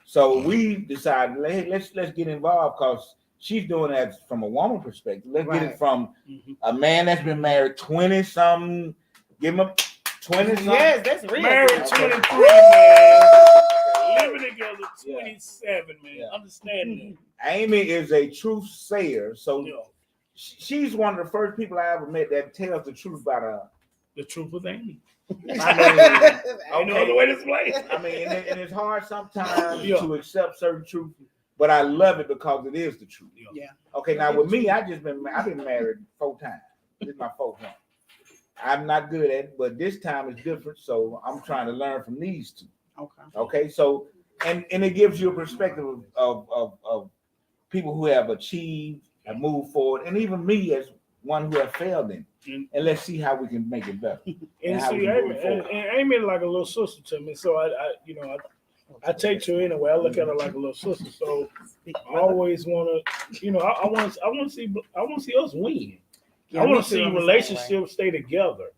So we decided, hey, let's get involved because she's doing that from a woman perspective. Let's get it from a man that's been married 20 something. Give him a 20 something. Yes, that's real. Married 23, man. Living together 27, man. Yeah. Understand that. Amy is a truth sayer, so she's one of the first people I ever met that tells the truth about her. The truth with Amy. I mean, No other way to explain. I mean, and it's hard sometimes to accept certain truth, but I love it because it is the truth. Yeah. Okay, now with me, I've been married 4 times. This is my 4th one. I'm not good at it, but this time is different, so I'm trying to learn from these 2. Okay, so and it gives you a perspective of people who have achieved and moved forward, and even me as one who have failed in. And let's see how we can make it better. And see, Amy is like a little sister to me, so I take to her anyway. I look at her like a little sister. So I always want to, I want to see us win. I want to see relationships stay together.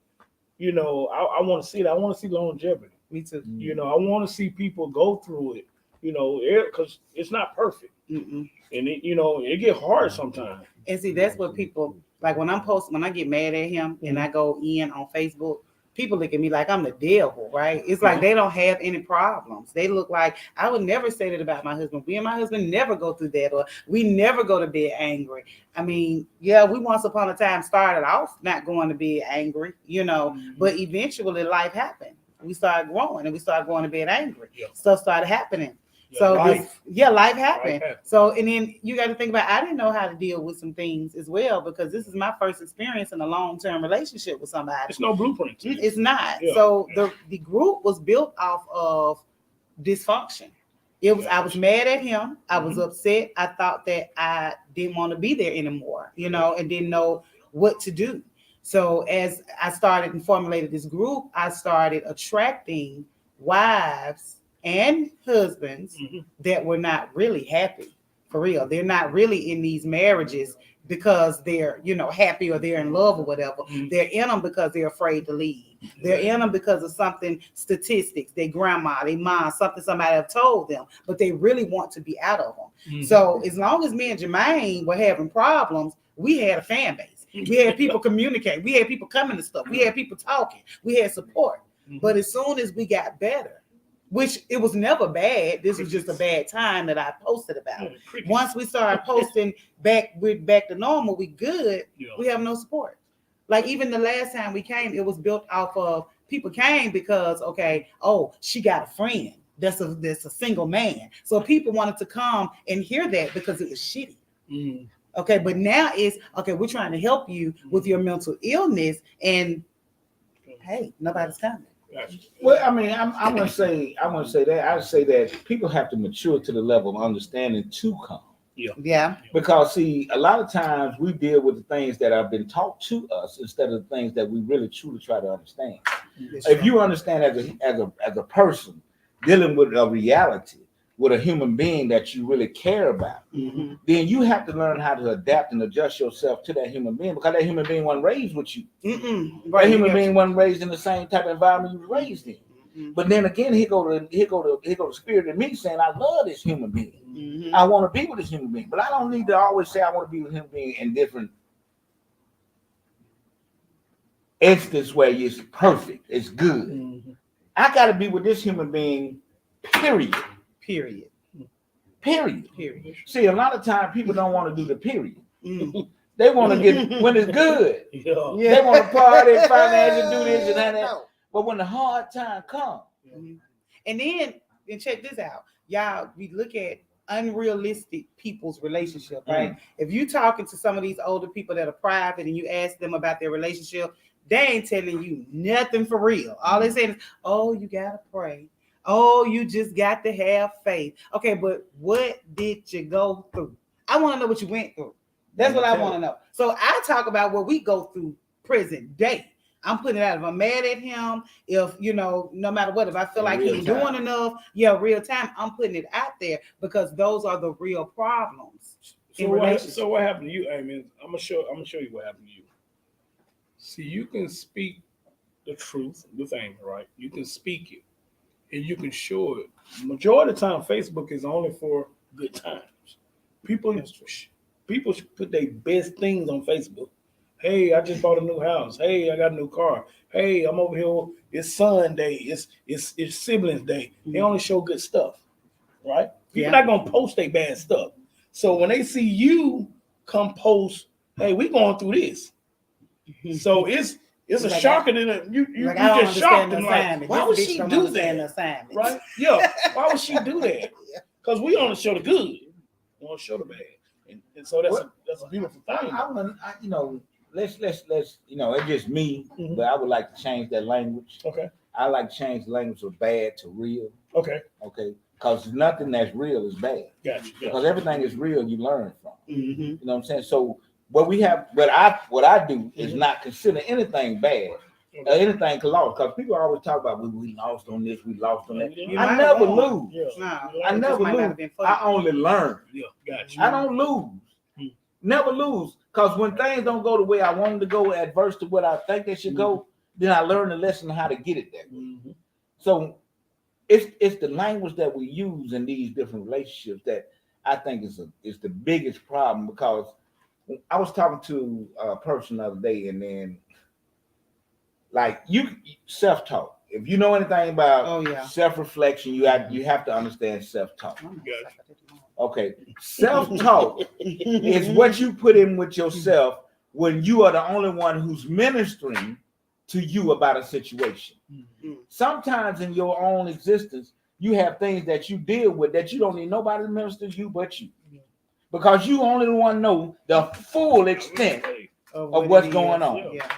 I want to see that. I want to see longevity. Me too. I want to see people go through it. Because it's not perfect, and it get hard sometimes. And see, that's what people like when I get mad at him and I go in on Facebook. People look at me like I'm the devil, right? It's like they don't have any problems. They look like I would never say that about my husband. Me and my husband never go through that, or we never go to bed angry. I mean, yeah, we once upon a time started off not going to bed angry, but eventually life happened. We started growing and we started going to bed angry. Yeah. Stuff started happening. So life happened. So, and then you got to think about, I didn't know how to deal with some things as well, because this is my first experience in a long-term relationship with somebody. It's no blueprint. It's not. Yeah. So the group was built off of dysfunction. I was mad at him. I was upset. I thought that I didn't want to be there anymore, and didn't know what to do. So as I started and formulated this group, I started attracting wives and husbands that were not really happy, for real. They're not really in these marriages because they're, happy or they're in love or whatever. They're in them because they're afraid to leave. They're in them because of something, statistics, their grandma, their mom, something somebody have told them, but they really want to be out of them. So as long as me and Jermaine were having problems, we had a fan base. We had people communicate. We had people coming to stuff. We had people talking. We had support. But as soon as we got better, which it was never bad. This was just a bad time that I posted about. Once we started posting back to normal, we good. We have no support. Like even the last time we came, it was built off of people came because she got a friend that's a single man. So people wanted to come and hear that because it was shitty. Okay, but now it's we're trying to help you with your mental illness, and hey, nobody's coming. Well, I mean, I'm gonna say that. I say that people have to mature to the level of understanding to come. Yeah. Because see, a lot of times we deal with the things that have been taught to us instead of the things that we really truly try to understand. If you understand as a person dealing with a reality, with a human being that you really care about, then you have to learn how to adapt and adjust yourself to that human being, because that human being wasn't raised with you. Right. That human being wasn't raised in the same type of environment you were raised in. But then again, here go the spirit of me saying, I love this human being. I want to be with this human being. But I don't need to always say I want to be with him being in different instances where it's perfect, it's good. I got to be with this human being, period. See, a lot of times people don't want to do the period. They want to get when it's good. They want to party, finance, do this and that. But when the hard time comes, and then check this out, y'all. We look at unrealistic people's relationship, right? If you talking to some of these older people that are private and you ask them about their relationship, they ain't telling you nothing for real. All they saying is, "Oh, you gotta pray. Oh, you just got to have faith." Okay, but what did you go through? I want to know what you went through. That's what I want to know. So I talk about what we go through present day. I'm putting it out. If I'm mad at him, if no matter what, if I feel like he's doing enough, real time, I'm putting it out there because those are the real problems. So what happened to you, Amy? I'm gonna show you what happened to you. See, you can speak the truth with anger, right? You can speak it. and you can show it. Majority of the time, Facebook is only for good times. People should put their best things on Facebook. Hey, I just bought a new house. Hey, I got a new car. Hey, I'm over here. It's son day. It's siblings day. They only show good stuff, right? People not gonna post their bad stuff. So when they see you come post, hey, we going through this. So it's a like shocker than you like, I don't just shocked understand and the like, assignment. why This would bitch she don't do understand the that? assignment. Right? Yeah. Why would she do that? Because we only show the good. We want to show the bad. And so that's a beautiful thing. You know, let's you know, it's just me, but I would like to change that language. Okay. I like to change the language of bad to real. Okay. Okay. Because nothing that's real is bad. Gotcha. Because everything is real you learn from. Mm-hmm. You know what I'm saying? So what I do is not consider anything bad or anything lost. Because people always talk about we lost on this, we lost on that. I never lose. I never lose. I only learn. Yeah, gotcha. I don't lose. Never lose. Because when things don't go the way I want them to go, adverse to what I think they should go, then I learn the lesson on how to get it that way. So it's the language that we use in these different relationships that I think is the biggest problem. Because I was talking to a person the other day, and then like you self-talk. If you know anything about self-reflection, you have to understand self-talk. Okay, self-talk is what you put in with yourself when you are the only one who's ministering to you about a situation. Sometimes in your own existence, you have things that you deal with that you don't need nobody to minister to you but you. Because you only the one know the full extent of what's going on. Yeah.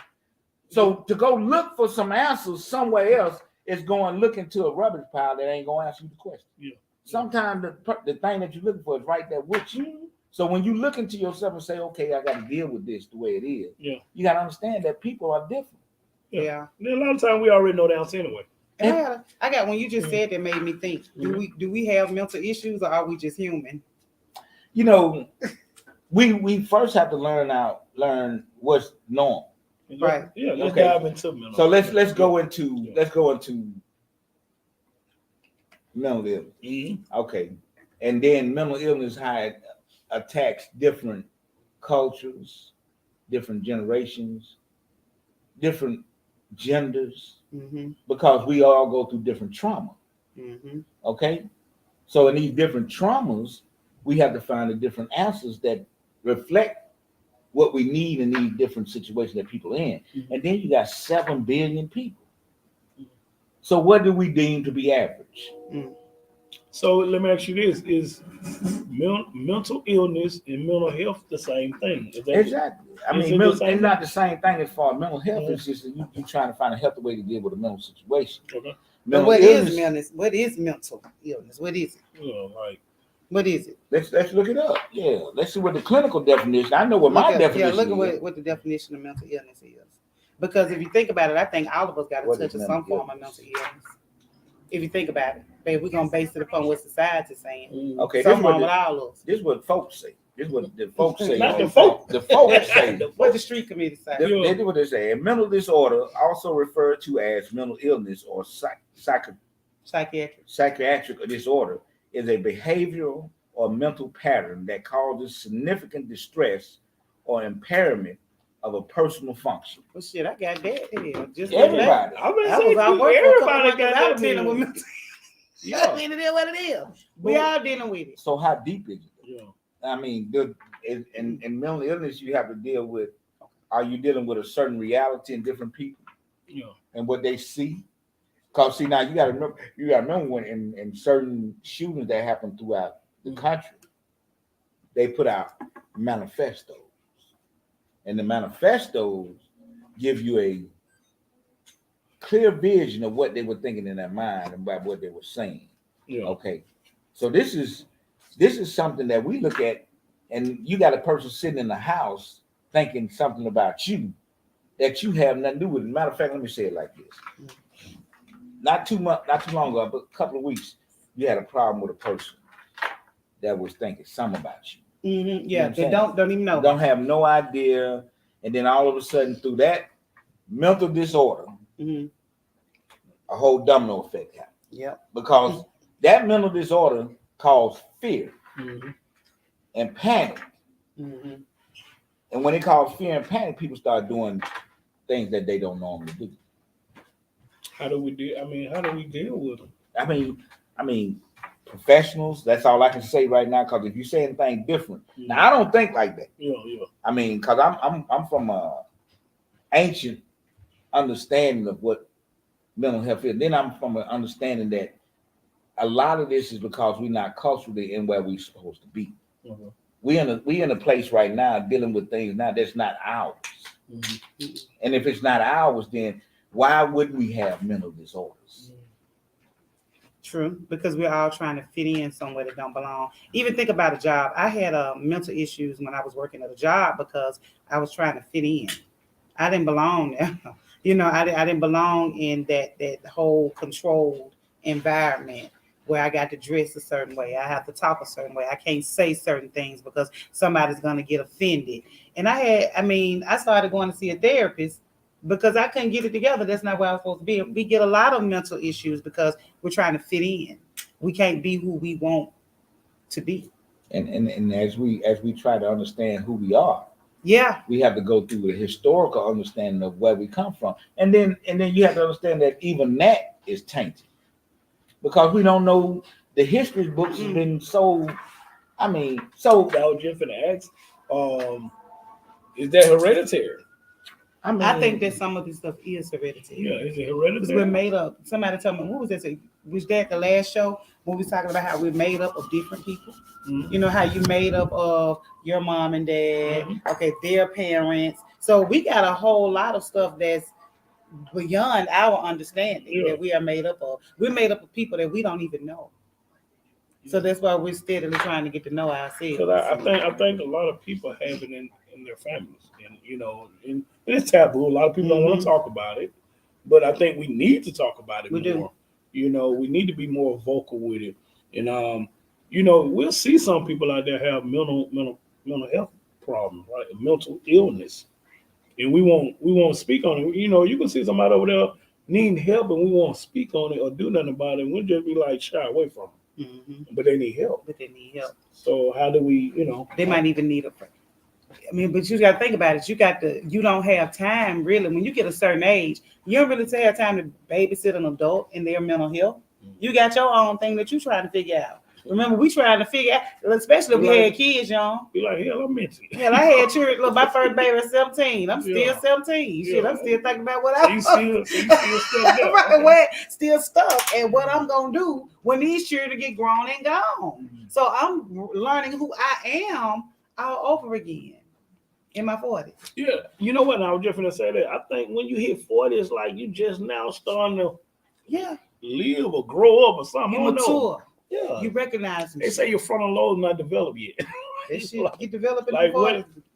So to go look for some answers somewhere else is going look into a rubbish pile that ain't going to answer you the question. Yeah. Sometimes the thing that you're looking for is right there with you. So when you look into yourself and say, okay, I got to deal with this the way it is, you got to understand that people are different. Yeah. A lot of times we already know the answer anyway. And I got when you just said that made me think. Do we have mental issues or are we just human? You know, we first have to learn what's normal. Right. Yeah. Let's dive into mental. So let's go into mental illness. Okay, and then mental illness how it attacks different cultures, different generations, different genders, because we all go through different trauma. Okay, so in these different traumas, we have to find the different answers that reflect what we need in these different situations that people are in. And then you got 7 billion people. So what do we deem to be average? So let me ask you this: is mental illness and mental health the same thing? Exactly. I mean, it's not the same thing as far as mental health. It's just that you're trying to find a healthy way to deal with a mental situation. Okay. What is mental illness? What is it? What is it? Let's look it up. Yeah, let's see what the clinical definition. I know what my definition is. Yeah, look at what the definition of mental illness is. Because if you think about it, I think all of us got to touch of some form of mental illness. If you think about it, babe, we're gonna base it upon what society's saying. Okay, something wrong with all of us. This is what folks say. This is what the folks say. Not the folks. The folks say. What the street committee say? They do what they say. A mental disorder, also referred to as mental illness or psychiatric disorder, is a behavioral or mental pattern that causes significant distress or impairment of a personal function. Well, shit, I got that here. Just Everybody. Everybody got that. dealing with mental. Yeah. It is what it is. We all dealing with it. So how deep is it? Yeah. I mean, in mental illness, you have to deal with. Are you dealing with a certain reality in different people? Yeah. And what they see? Because see now you got to remember when in certain shootings that happen throughout the country, they put out manifestos, and the manifestos give you a clear vision of what they were thinking in their mind about what they were saying. Yeah. Okay, so this is something that we look at, and you got a person sitting in the house thinking something about you that you have nothing to do with. Matter of fact, let me say it like this. Not too long ago, but a couple of weeks, you had a problem with a person that was thinking something about you. Yeah, they don't even know. Don't have no idea, and then all of a sudden, through that mental disorder, a whole domino effect happens. Yep. Because that mental disorder caused fear and panic. Mm-hmm. And when it caused fear and panic, people start doing things that they don't normally do. How do we deal? I mean, how do we deal with them? I mean, professionals. That's all I can say right now. Because if you say anything different, now I don't think like that. Yeah. I mean, because I'm from a ancient understanding of what mental health is. Then I'm from an understanding that a lot of this is because we're not culturally in where we're supposed to be. Mm-hmm. We in a place right now dealing with things now that's not ours. Mm-hmm. And if it's not ours, then why would we have mental disorders? True, because we're all trying to fit in somewhere that don't belong. Even think about a job. I had mental issues when I was working at a job because I was trying to fit in. I didn't belong there. I didn't belong in that whole controlled environment where I got to dress a certain way. I have to talk a certain way. I can't say certain things because somebody's going to get offended. And I started going to see a therapist because I couldn't get it together. That's not where I was supposed to be. We get a lot of mental issues because we're trying to fit in. We can't be who we want to be. And as we try to understand who we are, yeah, we have to go through the historical understanding of where we come from. And then you have to understand that even that is tainted. Because we don't know, the history books have been so That was just gonna ask, is that hereditary? I think that some of this stuff is hereditary. Yeah, is it hereditary? Because we're made up. Somebody told me, what was that? Was that the last show when we was talking about how we're made up of different people? Mm-hmm. You know how you made up of your mom and dad, okay, their parents. So we got a whole lot of stuff that's beyond our understanding that we are made up of. We're made up of people that we don't even know. So that's why we're steadily trying to get to know ourselves. Because I think a lot of people have it in their families, and it's taboo. A lot of people don't want to talk about it, but I think we need to talk about it more. Do. We need to be more vocal with it, and we'll see some people out there have mental health problems, right? Mental illness, and we won't speak on it. You can see somebody over there needing help, and we won't speak on it or do nothing about it. We'll just be like shy away from it. Mm-hmm. But they need help. So how do we, They might even need a friend. But you got to think about it. You don't have time really. When you get a certain age, you don't really have time to babysit an adult in their mental health. You got your own thing that you're trying to figure out. Remember, we trying to figure out, especially if we had kids, y'all. Be like, hell, I'm mentally. Hell, I had children. Look, my first baby was 17. I'm still 17. Shit, I'm still thinking about what I still stuck up. Right, still stuck and what I'm going to do when these children get grown and gone. So I'm learning who I am all over again in my 40s. Yeah. You know what? I was just going to say that. I think when you hit 40, it's like you just now starting to live or grow up or something. You mature. Yeah, you recognize them. They say your frontal lobe not developed yet. That shit get developed like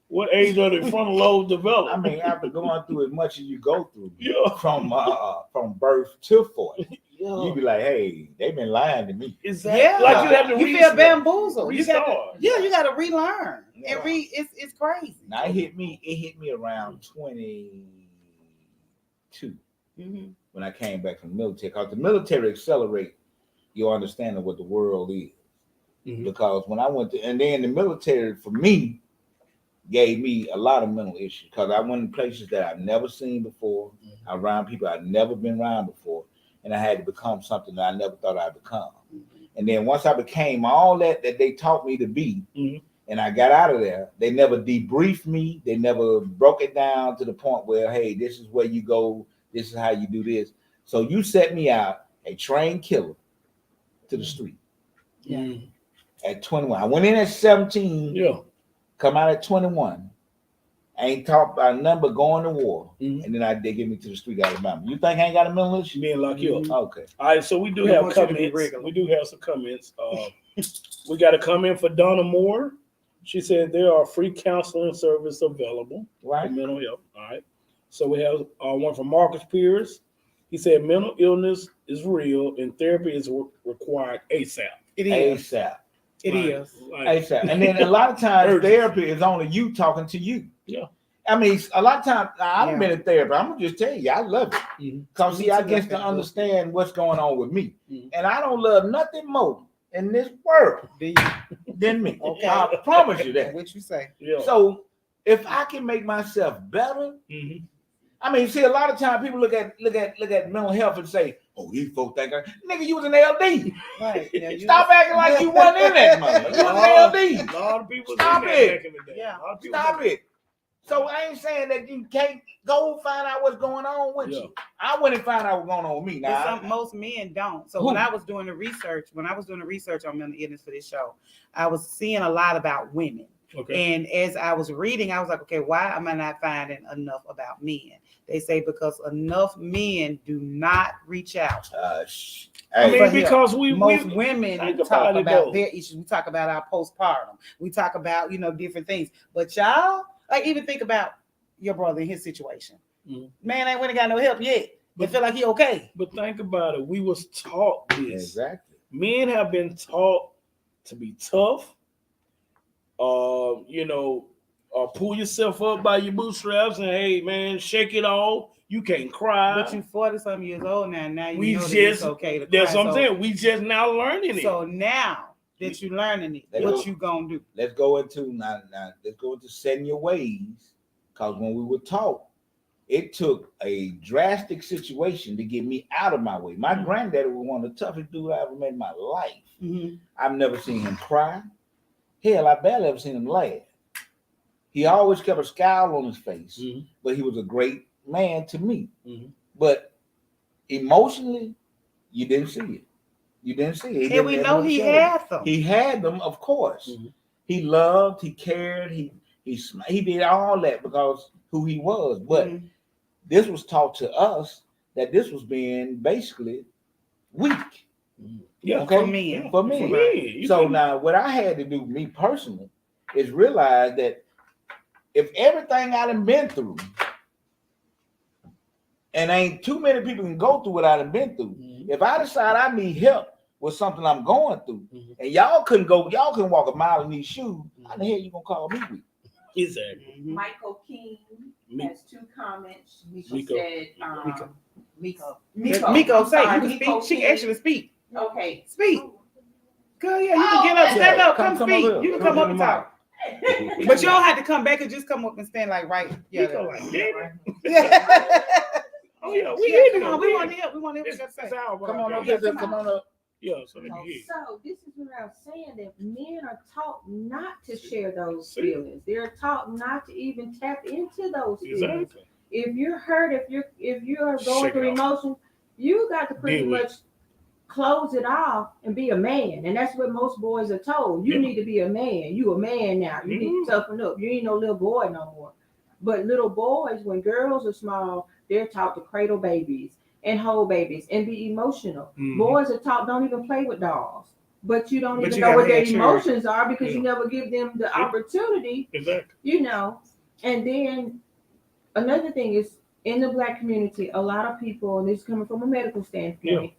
what age are the frontal lobes developed? I mean, after going through as much as you go through, from birth to 40, you be like, hey, they've been lying to me. Exactly. Yeah. Like you have to feel bamboozled. Restart. You got to relearn and it's crazy. Now it hit me around 22 when I came back from the military, because the military accelerates your understanding of what the world is. Because when I went to, and then the military for me gave me a lot of mental issues, because I went in places that I've never seen before, around people I've never been around before, and I had to become something that I never thought I'd become. And then once I became all that they taught me to be, and I got out of there, they never debriefed me. They never broke it down to the point where, hey, this is where you go. This is how you do this. So you set me out, a trained killer, to the street. At 21. I went in at 17. Come out at 21. I ain't taught by number going to war. And then they get me to the street out of Alabama. You think I ain't got a mental issue? Being locked you up. Okay. All right, so we do have comments. We do have some comments. We got a comment for Donna Moore. She said there are free counseling service available for mental health. All right. So we have one from Marcus Pierce. He said mental illness is real and therapy is required ASAP. It is. ASAP. It is. ASAP. And then a lot of times therapy is only you talking to you. Yeah. I mean, a lot of times I've Yeah. been in therapy. I'm gonna just tell you, I love it. Because Me see, I too, get I to think understand what's going on with me. Mhm. And I don't love nothing more in this world than me. Okay. I promise you that. What you say? Yeah. So if I can make myself better, Mhm. I mean, see, a lot of times people look at mental health and say, "Oh, these folks think, nigga, you was an LD. Right. Yeah, Stop acting like you wasn't in that mother. You was an LD. A lot of people Stop in that it. back in the day. Yeah. A lot of people Stop in that. it." So I ain't saying that you can't go find out what's going on with you. I went and find out what's going on with me. Now, most men don't. So Who? when I was doing the research on mental illness for this show, I was seeing a lot about women. Okay. And as I was reading, I was like, okay, why am I not finding enough about men? They say because enough men do not reach out. I mean, For help. because Most we women think talk about it, about though. their issues. We talk about our postpartum. We talk about, different things. But y'all, like, even think about your brother in his situation. Mhm. Man ain't got no help yet. But feel like he okay. But think about it. We was taught this. exactly. Men have been taught to be tough. Pull yourself up by your bootstraps and hey, man, shake it off. You can't cry. But you 40-some years old now. Now you We know that just- it's okay to That's cry. what I'm saying. We just now learning it. So now that you learning it, what you gonna do? Let's go into now. Let's go into setting your ways. Because when we were taught, it took a drastic situation to get me out of my way. My granddaddy was one of the toughest dudes I ever met in my life. Mm-hmm. I've never seen him cry. Hell, I barely ever seen him laugh. He always kept a scowl on his face, but he was a great man to me. Mhm. But emotionally, you didn't see it. You didn't see it. And we know he had them. He had them, of course. Mhm. He loved, he cared, he did all that because who he was. But this was taught to us that this was being basically weak. Yeah, Okay, for men. For me. For me. So now, what I had to do, me personally, is realize that if everything I done been through, and ain't too many people can go through what I done been through. If I decide I need help with something I'm going through, and y'all couldn't walk a mile in these shoes, how the hell you gonna call me weak? Exactly. Michael King has 2 comments. She Miko. said, Miko, I'm say sorry, you can Miko speak. She King. can actually speak. Okay. Speak. Girl, yeah, you can get up, stand up, come Come speak. over here. You can Come come up to and the talk. But you don't have to come back and just come up and stand like right. Yeah. Miko like, Right. Oh yeah, we Yeah, hear come you. on, we want to hear. We want to hear what you got to say. Come on up, come on up. Yeah, so let me hear. So this is what I'm saying, that men are taught not to share those See? feelings. They're taught not to even tap into those feelings. Exactly. If you're hurt, if you're going Shake it through off. emotions, you got to pretty Deal with much close it off and be a man. And that's what most boys are told. You Yeah. need to be a man. You a man now. You need to toughen up. You ain't no little boy no more. But little boys, when girls are small, they're taught to cradle babies and hold babies and be emotional. Boys are taught don't even play with dolls. But you don't even know what their emotions are because you never give them the opportunity. Exactly. And then another thing is, in the Black community, a lot of people, and this is coming from a medical standpoint,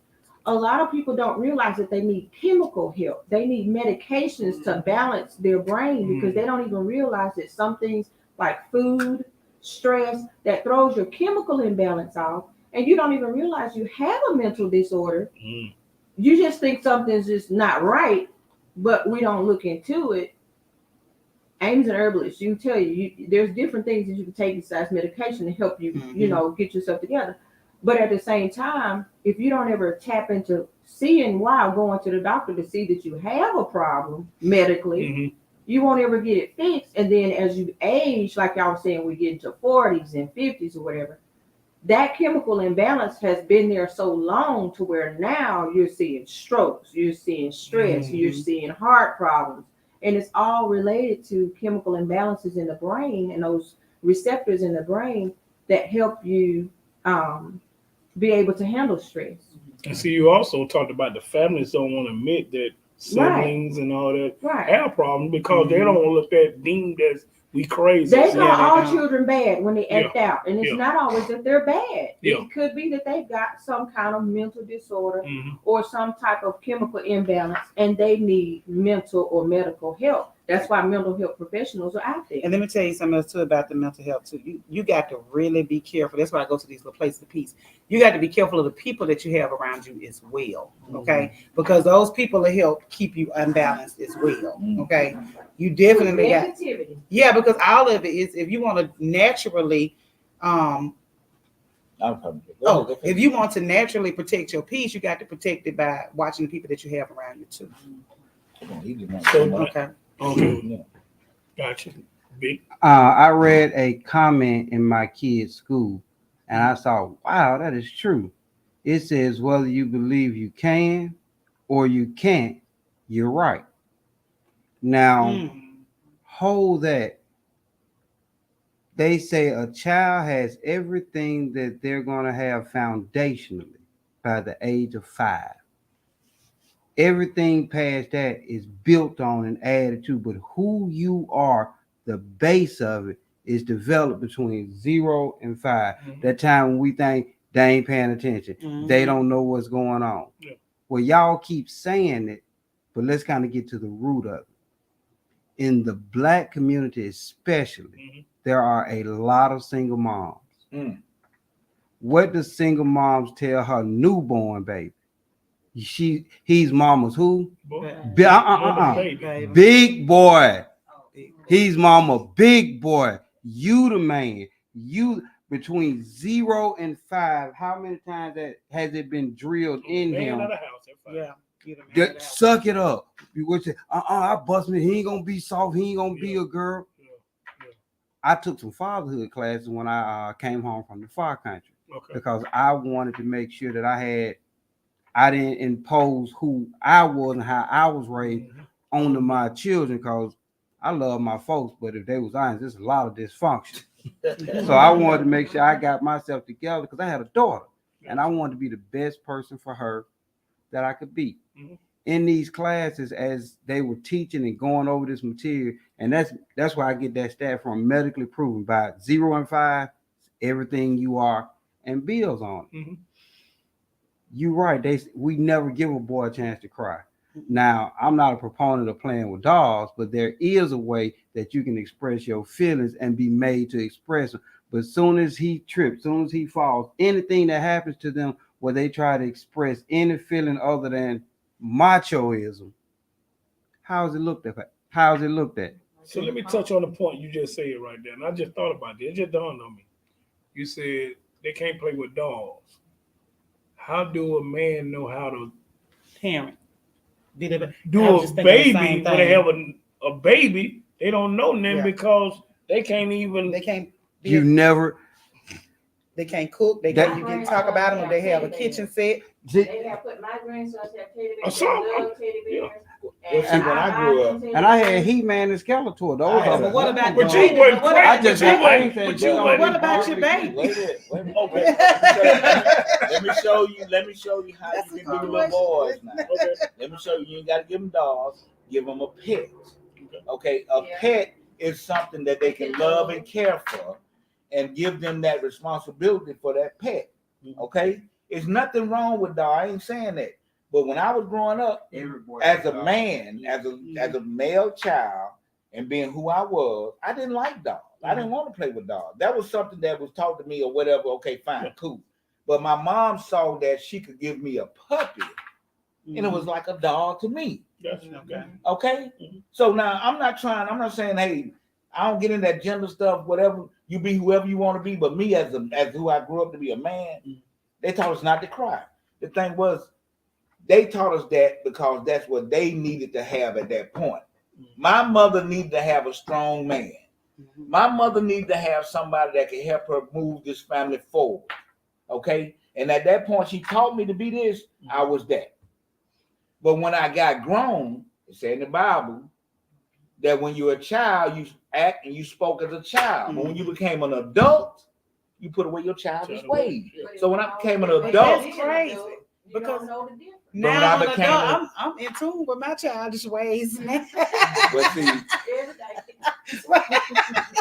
a lot of people don't realize that they need chemical help. They need medications to balance their brain because they don't even realize that some things like food, stress, that throws your chemical imbalance off, and you don't even realize you have a mental disorder. You just think something's just not right, but we don't look into it. Ames and herbalists, you tell you there's different things that you can take besides medication to help you, get yourself together. But at the same time, if you don't ever tap into seeing why, going to the doctor to see that you have a problem medically, you won't ever get it fixed. And then as you age, like y'all was saying, we get into 40s and 50s or whatever, that chemical imbalance has been there so long to where now you're seeing strokes, you're seeing stress, you're seeing heart problems. And it's all related to chemical imbalances in the brain and those receptors in the brain that help you be able to handle stress. And see, you also talked about the families don't want to admit that siblings and all that have problems because they don't want to look at deemed as we crazy. They call all children bad when they act out, and it's Yeah. not always that they're bad. Yeah. It could be that they've got some kind of mental disorder or some type of chemical imbalance, and they need mental or medical help. That's why mental health professionals are out there. And let me tell you something else too about the mental health too. You got to really be careful. That's why I go to these little places of peace. You got to be careful of the people that you have around you as well. Okay, because those people will help keep you unbalanced as well. Okay, you definitely got. Negativity. Yeah, because all of it is if you want to naturally, if you want to naturally protect your peace, you got to protect it by watching the people that you have around you too. So, Okay. Gotcha. Big. I read a comment in my kid's school, and I saw, wow, that is true. It says whether you believe you can or you can't, you're right. Now, hold that. They say a child has everything that they're going to have foundationally by the age of 5. Everything past that is built on and added to, but who you are, the base of it, is developed between 0 and 5. That time when we think they ain't paying attention, they don't know what's going on. Well, y'all keep saying it, but let's kind of get to the root of it. In the Black community especially, there are a lot of single moms. What does single moms tell her newborn baby? He's mama's who? Big boy. He's mama big boy. You the man. You between 0 and 5. How many times that has it been drilled in him? Yeah. Suck it up. You would say, I bust me. He ain't gonna be soft. He ain't gonna be a girl. I took some fatherhood classes when I came home from the far country because I wanted to make sure that I didn't impose who I was and how I was raised onto my children, because I love my folks, but if they was honest, there's a lot of dysfunction. So I wanted to make sure I got myself together because I had a daughter and I wanted to be the best person for her that I could be. In these classes, as they were teaching and going over this material, and that's where I get that stat from, medically proven by 0 and 5, everything you are, and bills on it. You're right. We never give a boy a chance to cry. Now, I'm not a proponent of playing with dolls, but there is a way that you can express your feelings and be made to express them. But as soon as he trips, as soon as he falls, anything that happens to them where they try to express any feeling other than machoism, how is it looked at? How is it looked at? So let me touch on the point you just said right there. And I just thought about it. It just dawned on me. You said they can't play with dolls. How do a man know how to parent? Do a baby when they have a baby? They don't know them because they can't even. They can't. You never. They can't cook. You can talk about them. Or they have a kitchen set. They have put my grandsons have teddy bears. Teddy bears. Well, see, when I grew up, and I had He-Man and Skeletor. Those are. But what about but you went what about your baby? Wait a minute. Okay. Let me show you how you can do little boys now. Okay. Let me show you. You ain't got to give them dolls. Give them a pet. Okay. A pet is something that they can love and care for, and give them that responsibility for that pet. Okay. There's nothing wrong with doll. I ain't saying that. But when I was growing up, as a man, as a male child, and being who I was, I didn't like dolls. I didn't want to play with dolls. That was something that was taught to me or whatever. Okay, fine, cool. But my mom saw that she could give me a puppy, and it was like a doll to me. Okay? So now I'm not saying, hey, I don't get in that gender stuff, whatever. You be whoever you want to be. But me as who I grew up to be a man, they taught us not to cry. The thing was, they taught us that because that's what they needed to have at that point. My mother needed to have a strong man. My mother needed to have somebody that could help her move this family forward. Okay? And at that point, she taught me to be this. I was that. But when I got grown, it said in the Bible that when you're a child, you act and you spoke as a child. But when you became an adult, you put away your child's ways. So when I became an adult, that's crazy. Because now I'm in tune with my childish ways. But see,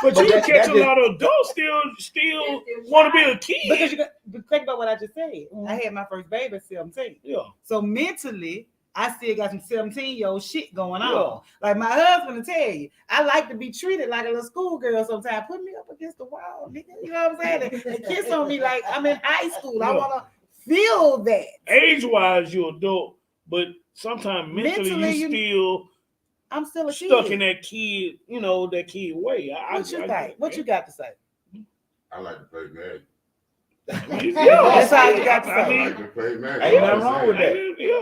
but you catch a lot of adults still want to be a kid. Because you think about what I just said. I had my first baby at 17. Yeah. So mentally, I still got some 17-year-old shit going on. Like my husband will tell you, I like to be treated like a little schoolgirl sometimes. Put me up against the wall, nigga. You know what I'm saying? And kiss on me like I'm in high school. I want to feel that. Age-wise, you're adult, but sometimes mentally I'm still a stuck kid. in that kid, that kid way. What you think? What you got to say? I like to play Madden. That's all you got to say. I like to play Madden. Ain't nothing wrong with that.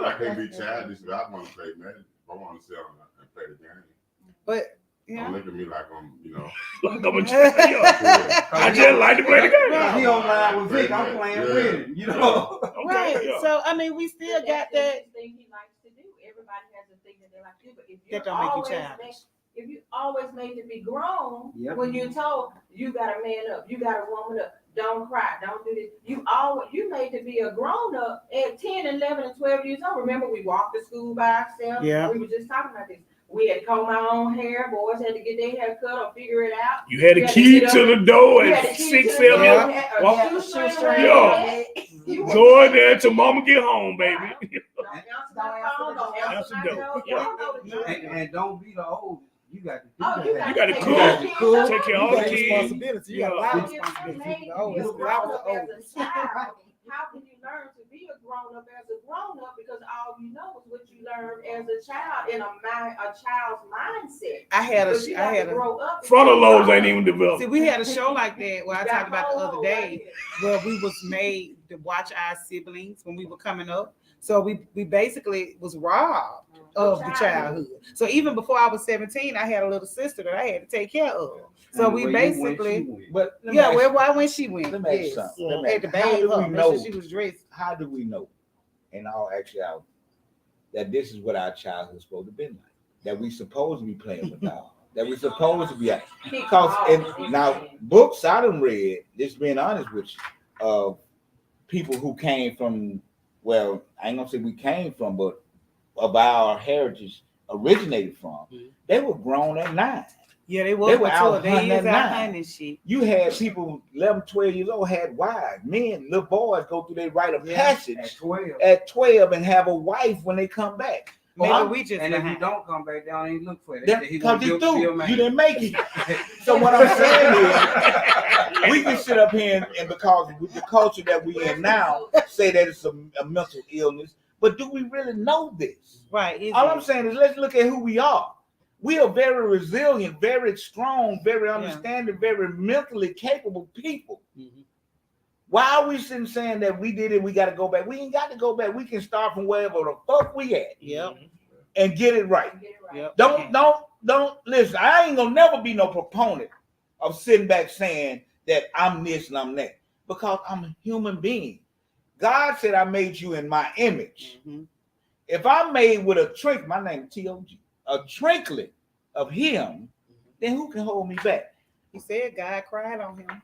I can't be childish, but I want to play Madden. I want to sit down and play the game. But don't look at me like I'm, like I'm a child. I just like to play the game. He online with Vic. I'm playing with him. Right. So I mean, we still got that thing he likes to do. Everybody has a thing that they like to do, but if that don't make you childish. If you always made to be grown, when you're told you gotta man up, you gotta woman up, don't cry, don't do this. You made to be a grown up at 10, 11, and 12 years old. Remember, we walked to school by ourselves. Yeah. We were just talking about this. We had to comb our own hair. Boys had to get their hair cut or figure it out. You had a key to the door at 6, 7. Go in there till mama get home, baby. And don't be the oldest. You got to do that. You got to cook. Take care of all the kids. Responsibility. You got a lot of responsibility. How can you learn to be a grown up as a grown up? Because all you know is what you learned as a child in a child's mindset. I had a frontal lobes ain't even developed. See, we had a show like that where I talked about the other day where we was made to watch our siblings when we were coming up. So we basically was robbed of the childhood. So even before I was 17, I had a little sister that I had to take care of. So we basically, why when she went? Let me ask you something. Had to bathe her, make sure she was dressed. How do we know, in all actuality, that this is what our childhood is supposed to be like? That we supposed to be playing with dolls? That we supposed to be at? Because now books I done read, just being honest with you, of people who came from, well, I ain't gonna say we came from, but of our heritage originated from, they were grown at 9. Yeah, they were out hunting at 9. Shit. You had people 11, 12 years old had wives. Men, little boys go through their rite of passage at 12 and have a wife when they come back. We just and if you don't come back, they don't even look for it. Because you didn't make it. So what I'm saying is, we can sit up here and because with the culture that we in now, say that it's a mental illness. But do we really know this? Right. All I'm saying is let's look at who we are. We are very resilient, very strong, very understanding, very mentally capable people. Mm-hmm. Why are we sitting saying that we did it, we got to go back? We ain't got to go back. We can start from wherever the fuck we at. Yep. And get it right. Yep. Don't listen. I ain't gonna never be no proponent of sitting back saying that I'm this and I'm that. Because I'm a human being. God said I made you in my image. Mm-hmm. If I'm made with a trick, my name is T.O.G, a tricklet of him, then who can hold me back? He said God cried on him.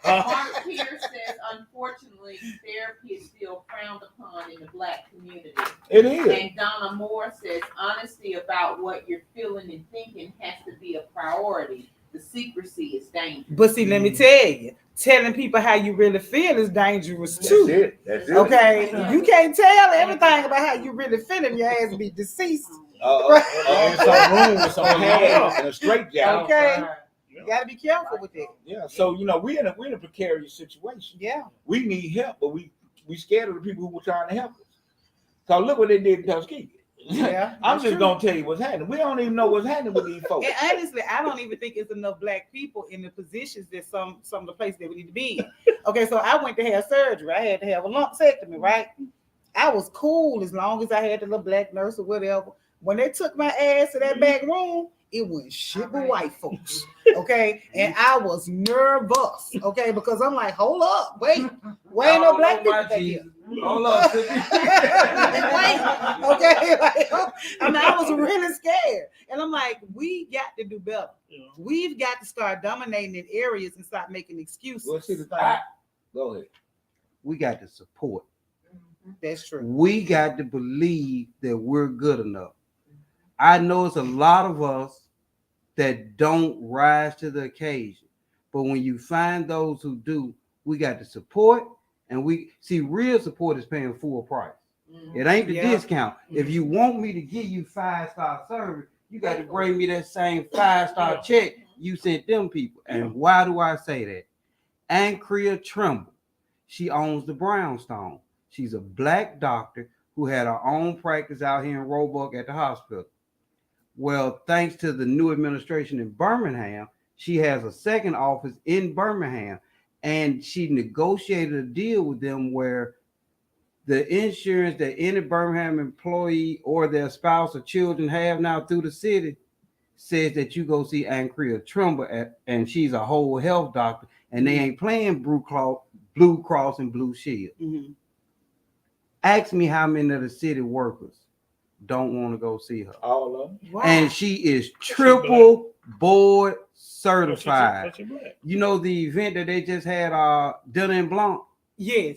Mark Pierce says, unfortunately, therapy is still frowned upon in the Black community. It is. And Donna Moore says, honesty about what you're feeling and thinking has to be a priority. The secrecy is dangerous. But see, let me tell you, telling people how you really feel is dangerous too. That's it. Okay, you can't tell everything about how you really feel, and your ass be deceased. In some room with some hands and a straight jacket. Okay, you got to be careful with that. Yeah, so we're in a precarious situation. Yeah, we need help, but we scared of the people who were trying to help us. So look what they did to T.O.G. Yeah, I'm just gonna tell you what's happening. We don't even know what's happening with these folks. And honestly, I don't even think it's enough Black people in the positions that some of the places that we need to be in. Okay, so I went to have surgery. I had to have a lumpectomy, right? I was cool as long as I had the little Black nurse or whatever. When they took my ass to that back room, it was shit with white folks. Okay, and I was nervous. Okay, because I'm like, hold up, wait ain't no Black people back here. Hold up. Wait, okay, I was really scared, and I'm like, we got to do better. Yeah. We've got to start dominating in areas and stop making excuses. Well, see the thing. Go ahead. We got to support. That's true. We got to believe that we're good enough. I know it's a lot of us that don't rise to the occasion, but when you find those who do, we got to support And we see real support is paying full price. It ain't the discount. If you want me to give you 5-star service, you got to bring me that same 5-star check you sent them people. And why do I say that? Ancrea Trimble, she owns the Brownstone. She's a black doctor who had her own practice out here in Roebuck at the hospital. Well, thanks to the new administration in Birmingham, she has a second office in Birmingham, and she negotiated a deal with them where the insurance that any Birmingham employee or their spouse or children have now through the city says that you go see Ancrea Trimble, and she's a whole health doctor, and they ain't playing Blue Cross and Blue Shield. Ask me how many of the city workers don't want to go see her. All of them. Wow. And she is triple board certified. You know the event that they just had, Dinner and Blanc? Yes.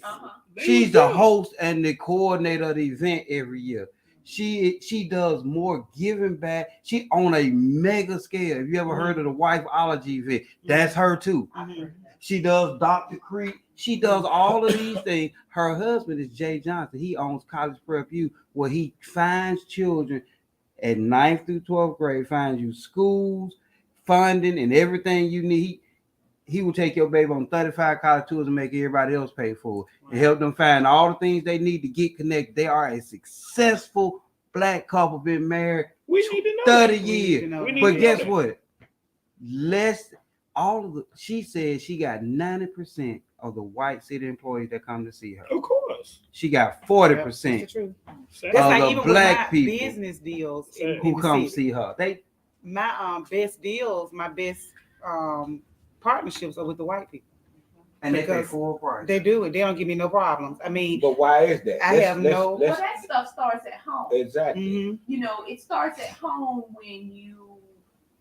She's the host and the coordinator of the event every year. She does more giving back. She on a mega scale. Have you ever heard of the Wifeology event? That's her too. She does Dr. Creek. She does all of these things. Her husband is Jay Johnson. He owns College Prep U, where he finds children at 9th through 12th grade, finds you schools, funding, and everything you need. He will take your baby on 35 college tours and make everybody else pay for it and help them find all the things they need to get connected. They are a successful black couple, been married 30 years. But guess what? She said she got 90% of the white city employees that come to see her. Of course. She got 40% That's of like the even black with my people business deals who come see her. My best deals, my best partnerships are with the white people. And they pay full price. They do it. They don't give me no problems. I mean, but why is that? Well, that stuff starts at home. Exactly. You know, it starts at home when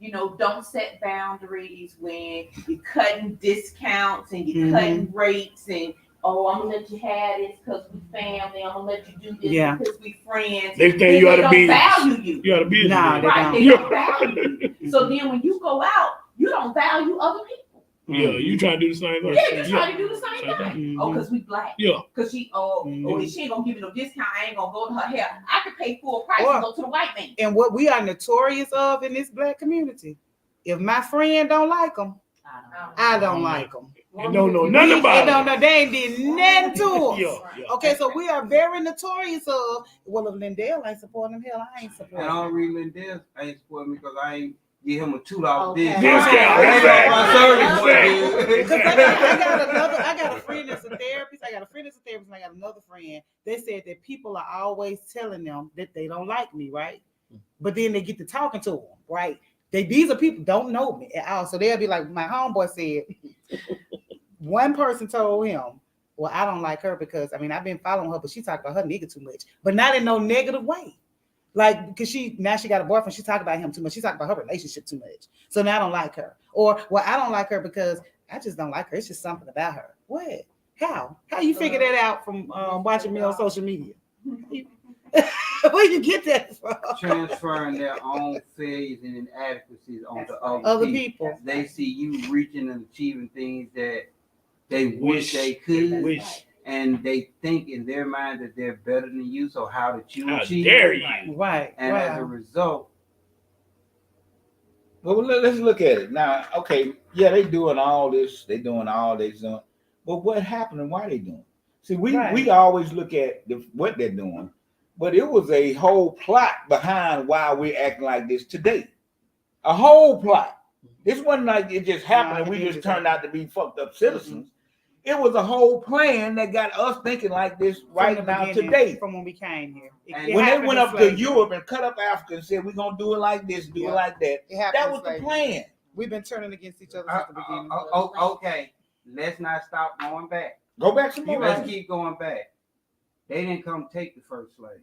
you know, don't set boundaries, when you're cutting discounts and you're cutting rates, and I'm gonna let you have this because we family. I'm gonna let you do this because we friends. They think you ought to be value you. You ought to be nah, they don't value you. So then when you go out, you don't value other people. Yeah, you trying to do the same thing. Yeah, you trying to do the same thing. Oh, because we black. Yeah. Because she if she ain't gonna give me no discount, I ain't gonna go to her hair. I could pay full price and go to the white man. And what we are notorious of in this black community, if my friend don't like them, I don't like them. You don't know nothing about them. They ain't did nothing to us. Yeah. Okay, so we are very notorious of, well, if Lindell ain't supporting them, hell, I ain't supporting And them. I don't read Lindell ain't supporting me because I ain't give him a $2 Okay. discount. I got a friend that's a therapist. And I got another friend. They said that people are always telling them that they don't like me, right? But then they get to talking to them, right? These are people don't know me at all. So they'll be like, my homeboy said, one person told him, well, I don't like her because, I've been following her, but she talked about her nigga too much. But not in no negative way. Like, because she got a boyfriend, she talked about him too much. She talked about her relationship too much. So now I don't like her. Or, well, I don't like her because I just don't like her. It's just something about her. What? How you figure that out from watching me on social media? Where you get that from? Transferring their own failures and inadequacies onto other people. They see you reaching and achieving things that they wish they could. And they think in their mind that they're better than you. So how did you achieve? How dare you? Right. And as a result. Well, let's look at it now. Okay, yeah, they doing all this. They doing all this. But what happened and why they doing? See, we always look at what they're doing, but it was a whole plot behind why we're acting like this today. A whole plot. This wasn't like it just happened and we just turned out to be fucked up citizens. It was a whole plan that got us thinking like this right now today. From when we came here. When they went up to Europe and cut up Africa and said, we're going to do it like this, do it like that. That was the plan. We've been turning against each other since the beginning. Okay, let's not stop going back. Go back some more. Let's keep going back. They didn't come take the first slave.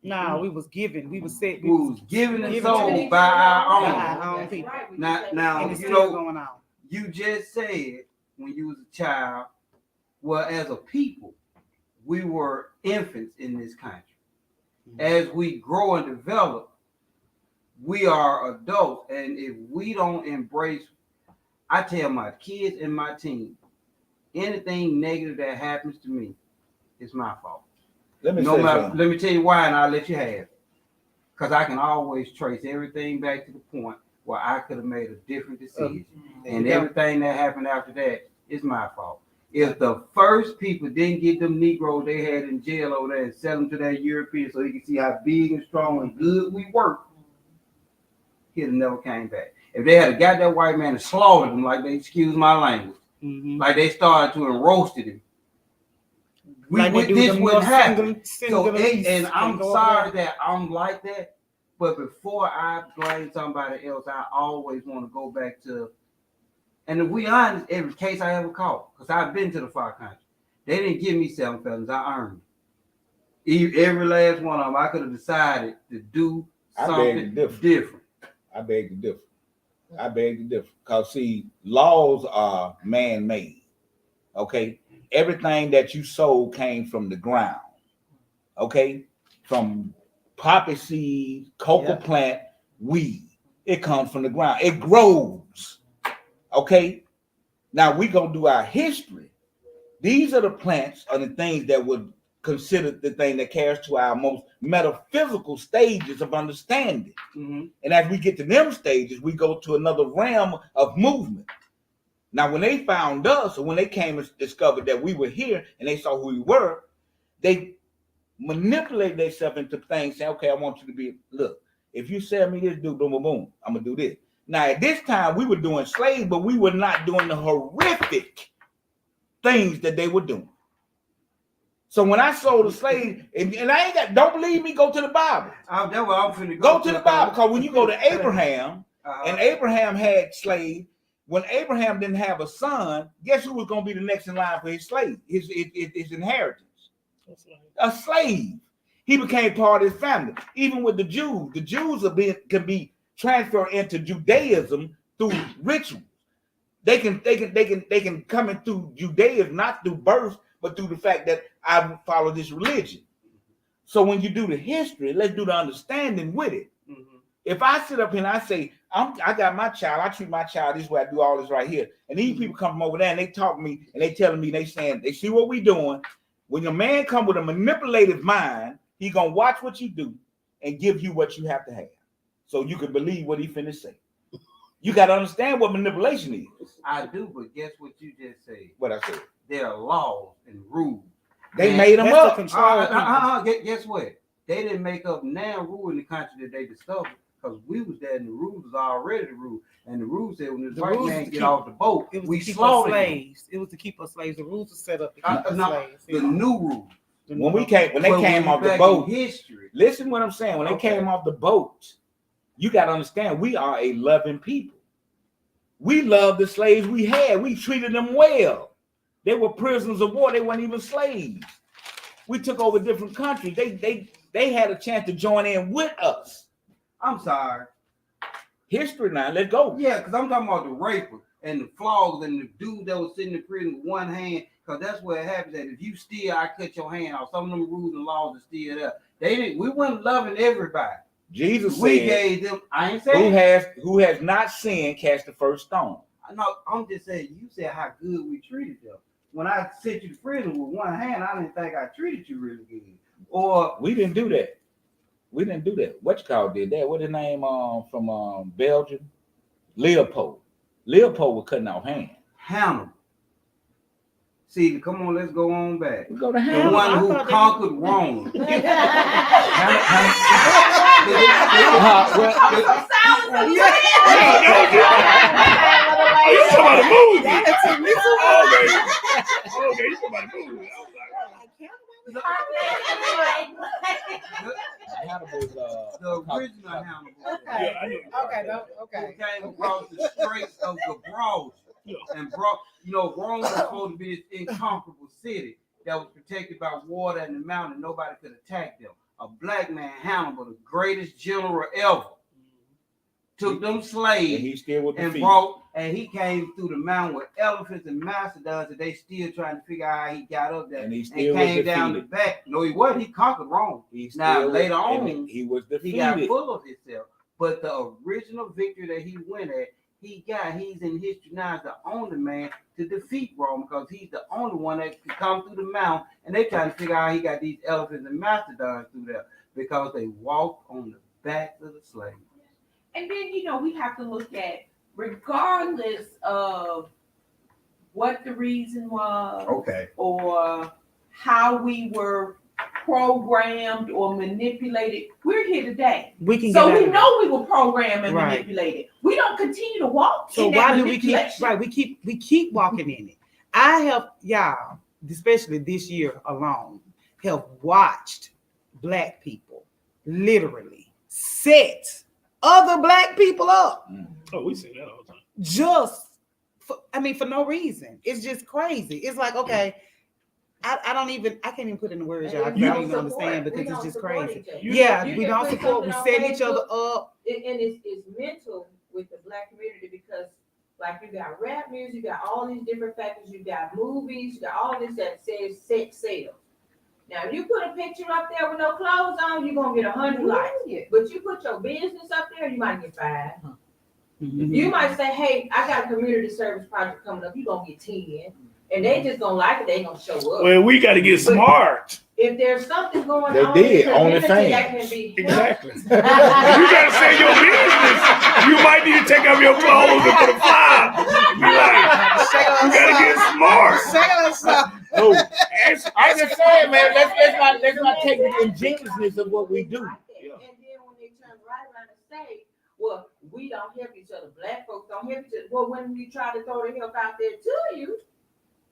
No, we was given. We was set. We was given and sold by our own people. Now you know, going on. You just said when you was a child, well, as a people, we were infants in this country. As we grow and develop, we are adults. And if we don't embrace, I tell my kids and my team, anything negative that happens to me, it's my fault. Let me No say matter, something. let me tell you why, and I'll let you have it. Because I can always trace everything back to the point where I could have made a different decision. And everything that happened after that is my fault. If the first people didn't get them Negroes they had in jail over there and sell them to that European so he could see how big and strong and good we were, he'd have never came back. If they had got that white man and slaughtered him, like they, excuse my language, like they started to and roasted him, this wouldn't happen. And I'm sorry that I'm like that, but before I blame somebody else, I always want to go back to, and to be honest, every case I ever caught, because I've been to the far country, they didn't give me 7 felons, I earned it. Every last one of them, I could have decided to do something different. I beg to differ. Because see, laws are man-made. Okay? Everything that you sold came from the ground. Okay? From poppy seed, cocoa plant, weed. It comes from the ground. It grows. Okay? Now we gonna do our history. These are the plants or the things that would consider the thing that carries to our most metaphysical stages of understanding. And as we get to them stages, we go to another realm of movement. Now, when they found us, or when they came and discovered that we were here and they saw who we were, they manipulate themselves into things saying, okay, I want you to be, look, if you sell me this, do boom, boom, boom, I'm gonna do this. Now, at this time, we were doing slaves, but we were not doing the horrific things that they were doing. So when I sold a slave, and I ain't got, don't believe me, go to the Bible. That's what I'm finna go to the Bible, because when you go to Abraham, and Abraham had slaves, when Abraham didn't have a son, guess who was going to be the next in line for his slave, his inheritance? A slave. He became part of his family. Even with the Jews can be transferred into Judaism through rituals. They can come in through Judaism, not through birth, but through the fact that I follow this religion. So when you do the history, let's do the understanding with it. If I sit up here and I say, I got my child, I treat my child this way, I do all this right here. And these people come from over there and they talk to me and they telling me, they saying, they see what we doing. When your man come with a manipulative mind, he gonna watch what you do and give you what you have to have. So you can believe what he finna say. You got to understand what manipulation is. I do, but guess what you just said? What I said. There are laws and rules. They made them up. Guess what? They didn't make up now rule in the country that they discovered, because we was there and the rules was already the rule. And the rules said when this white man get off the boat, we slaughtered slaves. It was to keep us slaves. The rules were set up to keep us slaves. The new rules. When they came off the boat, history. Listen what I'm saying. When they came off the boat, you got to understand, we are a loving people. We loved the slaves we had. We treated them well. They were prisoners of war. They weren't even slaves. We took over different countries. They had a chance to join in with us. I'm sorry. History now. Let's go. Yeah, because I'm talking about the raper and the flogs and the dude that was sitting in prison with one hand. Because that's where it happens. That if you steal, I cut your hand off. Some of them rules and laws are still there. We weren't loving everybody. Jesus we said, gave them. I ain't saying who has not sinned, cast the first stone. No, I'm just saying. You said how good we treated them. When I sent you to prison with one hand, I didn't think I treated you really good. Or we didn't do that. What you call did that? What his name from Belgium? Leopold. Leopold was cutting off hands. Hannibal. See, come on, let's go on back. We go to Hannibal. The one who conquered Rome. Hannibal's the original Hannibal. Okay. Came across the Straits of Gibraltar and brought, Rome was supposed to be this incomparable city that was protected by water and the mountain. Nobody could attack them. A black man, Hannibal, the greatest general ever, took them slaves and he still with and he came through the mountain with elephants and mastodons, and they still trying to figure out how he got up there. And he still came down the back. No, he wasn't. He conquered Rome. Later on, he was defeated. He got full of himself. But the original victory that he went at, he's in history now as the only man to defeat Rome because he's the only one that can come through the mountain, and they trying to figure out how he got these elephants and mastodons through there because they walked on the backs of the slaves. And then, we have to look at, regardless of what the reason was, Okay. or how we were programmed or manipulated, we're here today. We can So get we out of know we were programmed and Right. manipulated. We don't continue to walk. So in that why do we keep manipulation. we keep walking in it? I have y'all, especially this year alone, have watched Black people literally set other Black people up Oh, we see that all the time. just for no reason. It's just crazy. It's like, okay, I can't even put in the words, y'all. I don't even understand because it's just crazy. Yeah, we don't support. We set each other up. And it's mental with the Black community because, like, you got rap music, you got all these different factors, you got movies, you got all this that says sex sales. Now, if you put a picture up there with no clothes on, you're gonna get 100 likes. But you put your business up there, you might get 5. Mm-hmm. You might say, hey, I got a community service project coming up, you're gonna get 10. And they just gonna like it, they gonna show up. Well, we got to get smart. If there's something going They on, did, in the community OnlyFans. that can be Exactly. If you got to sell your business, you might need to take off your clothes and put a flyer. Be like, you got to get smart. No, I'm just saying, man. Let's not take the ingenuousness of what we do. And then when they turn right around and say, well, we don't help each other, Black folks don't help each other. Well, when we try to throw the help out there to you,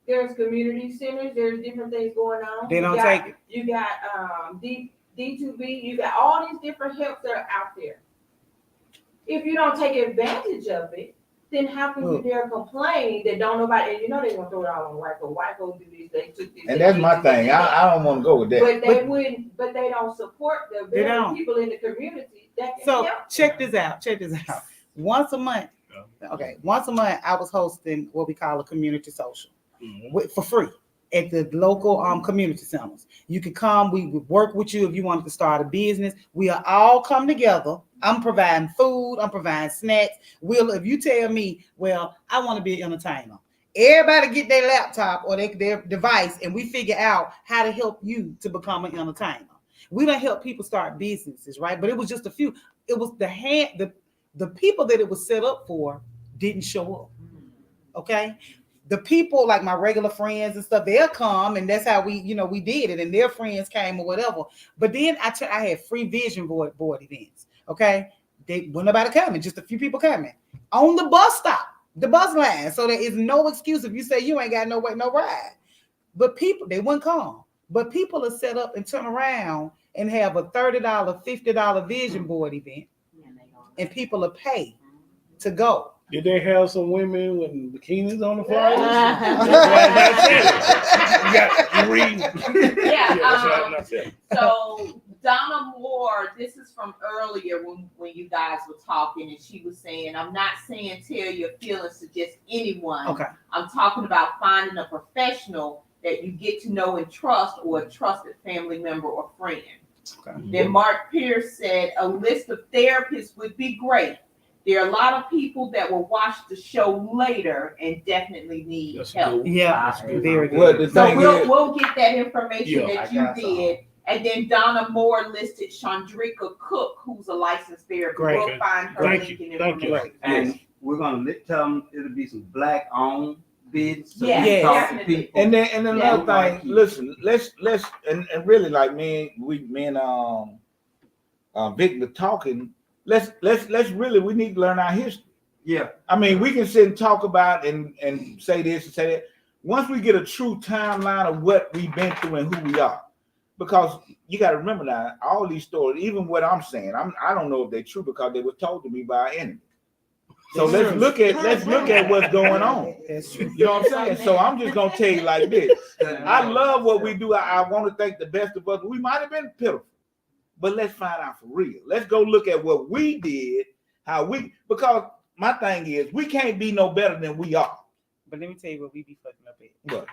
there's community centers, there's different things going on. They don't take it. You got D2B, you got all these different helps that are out there. If you don't take advantage of it, then how can you dare complain that don't nobody, and they're gonna throw it all on white folks. White folks do this, they took this. And that's my thing. I don't want to go with that. But they wouldn't, but they don't support the They very don't. people in the community that can So help. check this out. Once a month, I was hosting what we call a community social for free at the local community centers. You could come. We would work with you if you wanted to start a business. We'll all come together. I'm providing food. I'm providing snacks. If you tell me, well, I want to be an entertainer, everybody get their laptop or their device, and we figure out how to help you to become an entertainer. We don't help people start businesses, right? But it was just a few. It was the people that it was set up for didn't show up. Okay. The people like my regular friends and stuff, they'll come, and that's how we did it, and their friends came or whatever. But then I had free vision board events. Okay, they wasn't nobody coming, just a few people coming on the bus stop, the bus line. So there is no excuse if you say you ain't got no ride. But people, they wouldn't come. But people are set up and turn around and have a $30, $50 vision board event, and people are paid to go. Did they have some women with bikinis on the flyers? So Donna Moore, this is from earlier when you guys were talking, and she was saying, I'm not saying tell your feelings to just anyone. Okay. I'm talking about finding a professional that you get to know and trust, or a trusted family member or friend. Okay. Then Mark Pierce said a list of therapists would be great. There are a lot of people that will watch the show later and definitely need help. Yeah, very good. Well, the So thing we'll get that information that you got did. And then Donna Moore listed Chandrika Cook, who's a licensed therapist. Great. We'll find her Thank link you. and Thank you. information. And we're gonna tell them it'll be some Black-owned business. So Yeah, we talk to definitely. people. And then another Yeah. thing, listen, let's and really like me and Vic were talking. Let's really, we need to learn our history. Yeah. I mean, we can sit and talk about and say this and say that. Once we get a true timeline of what we've been through and who we are, because you got to remember now, all these stories, even what I'm saying, I don't know if they're true because they were told to me by our enemy. So let's look at what's going on. That's true. You know what I'm saying? So I'm just gonna tell you like this. I love what we do. I want to thank the best of us. We might have been pitiful, but let's find out for real. Let's go look at what we did, because my thing is we can't be no better than we are. But let me tell you what we be fucking up at. What?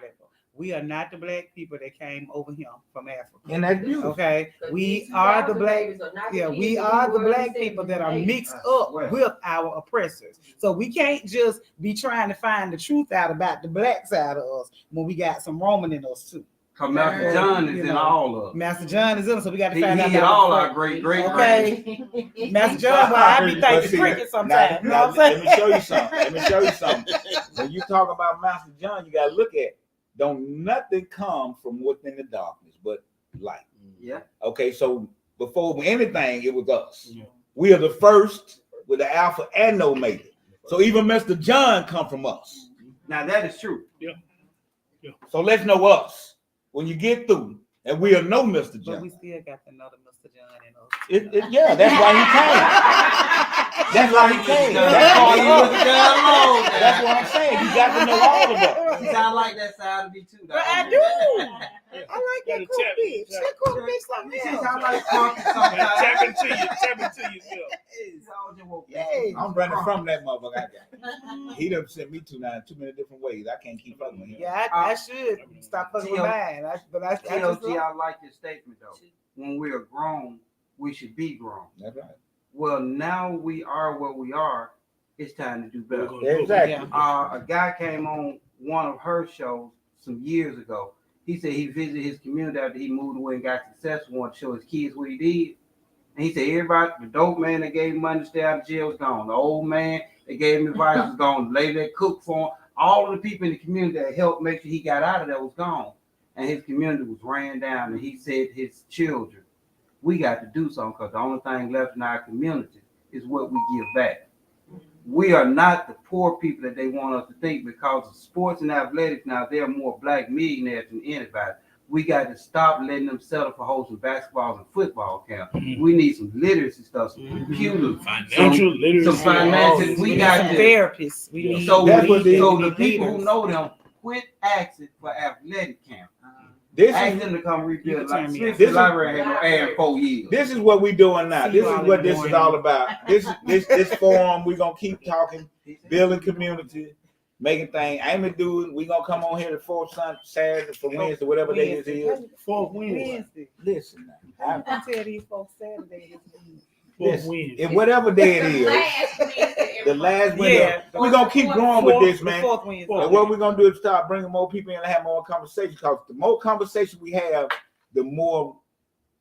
We are not the black people that came over here from Africa. And that's beautiful. Okay, we These are the 2000 black. babies are not the Yeah, kids we that are the were in black people that are 70s. mixed I up swear. with our oppressors. So we can't just be trying to find the truth out about the black side of us when we got some Roman in us too. Cause Master John is You in know, all of us. Master John is in us, so we got to He find out hit about all the- our great Okay. Master John, well, I be But thinking see, cricket sometimes. You know now, what I'm let me show you saying? something. Let me show you something. When you talk about Master John, you gotta look at don't nothing come from within the darkness but light. Yeah. Okay, so before anything, it was us. Yeah. We are the first with the Alpha and Omega. So even Mr. John come from us. Now that is true. So let's know us when you get through, and we'll know Mr. But John. we still got another Mr. John in us. Yeah, that's why he came. That's why he came. That's what I'm saying. You got to know all of us. You sound like that sound to me too. But I do. I like Gotta that cool tap- bitch. tap- That cool bitch something She else. sound like funky Tap sometimes. into yourself. Yay. I'm running from that motherfucker. I got. He done sent me too many different ways. I can't keep up with him. Yeah, I should stop fucking with mine. But I just T.O.G, I like your statement though. When we are grown, we should be grown. That's right. Well, now we are what we are. It's time to do better. Exactly. Yeah. A guy came on one of her shows some years ago. He said he visited his community after he moved away and got successful, wanted to show his kids what he did. And he said everybody, the dope man that gave him money to stay out of jail was gone. The old man that gave him advice was gone. The lady that cooked for him, all of the people in the community that helped make sure he got out of there was gone. And his community was ran down. And he said his children, we got to do something because the only thing left in our community is what we give back. We are not the poor people that they want us to think because of sports and athletics now, they're more black millionaires than anybody. We got to stop letting them settle for hosting basketball and football camp. We need some literacy stuff, some computers, Financial literacy. some financial. We We need got some to. therapists. We need So, That's what they- so the people who know them quit asking for athletic camp. This Ask is them to come rebuild. You Like can Smith This is- Library had no air in 4 years. this is what we doing now. See This you is all what in the this is morning. all about. This forum, we gonna keep talking, building community, making things. Amy do it. We gonna come on here the fourth Saturday for Wednesday, whatever day this is. Fourth Wednesday. Wednesday. Listen, now, I tell these folks Saturday is Wednesday. Fourth listen, Wednesday. if whatever day it is, the last Wednesday, Yeah. we gonna keep growing with this, The man. fourth Wednesday. And what we're gonna do is start bringing more people in and have more conversation. Because the more conversation we have, the more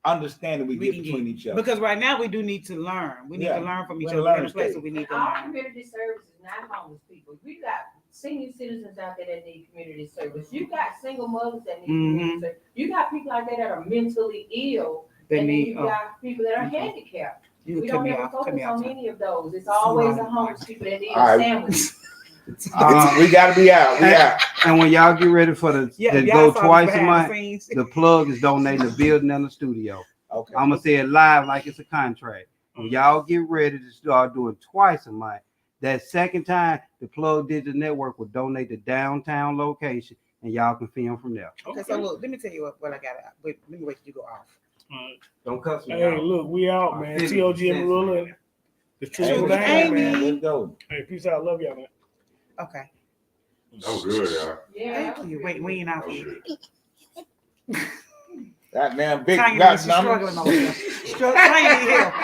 understanding we We get can between get- each other. Because right now we do need to learn. We need Yeah. to learn from each We're other. in We're in learning a place stage. where we need to Our learn. community service is not homeless people. We got senior citizens out there that need community service. You got single mothers that need community service. You got people out there that are mentally ill. They And then need. you got people that are handicapped. You We can cut don't me ever off. Cut focus me off. on any of those. It's always the homeless people that need All right. a sandwich. We gotta be out. We out. And when y'all get ready for the Yeah, to y'all go saw twice a behind month, the scenes. the plug is donating the building and the studio. Okay. I'm gonna say it live like it's a contract. When y'all get ready to start doing twice a month, that second time the Plug Digital Network will donate the downtown location, and y'all can film from there. Okay, so look, let me tell you what I got. Wait, let me wait till you go off. Don't cuss me Hey, out. look, we out, man. Fifty T.O.G. and cents, Berilla. man. The truth Hey, will Amy. hang, man. Let's go. Hey, peace out. Love y'all, man. Okay. That was good, y'all. Yeah. Thank you. Wait, we ain't off That was yet. good. Goddamn big Tiny, got she's numbers. struggling over here. Tiny here. I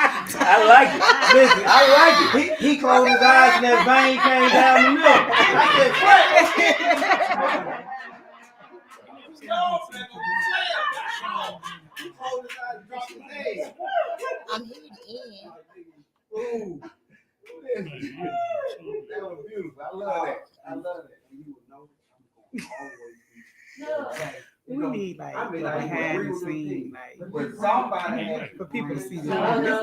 like it. Listen, I like it. He closed his eyes and that vein came down the middle. I said, what? I'm here to end. Ooh. That was beautiful. I love that. I love that. And you would know I'm gonna always be. We need like I mean, I behind agree the with them scene, things. like But somebody has for people to see No, this. no,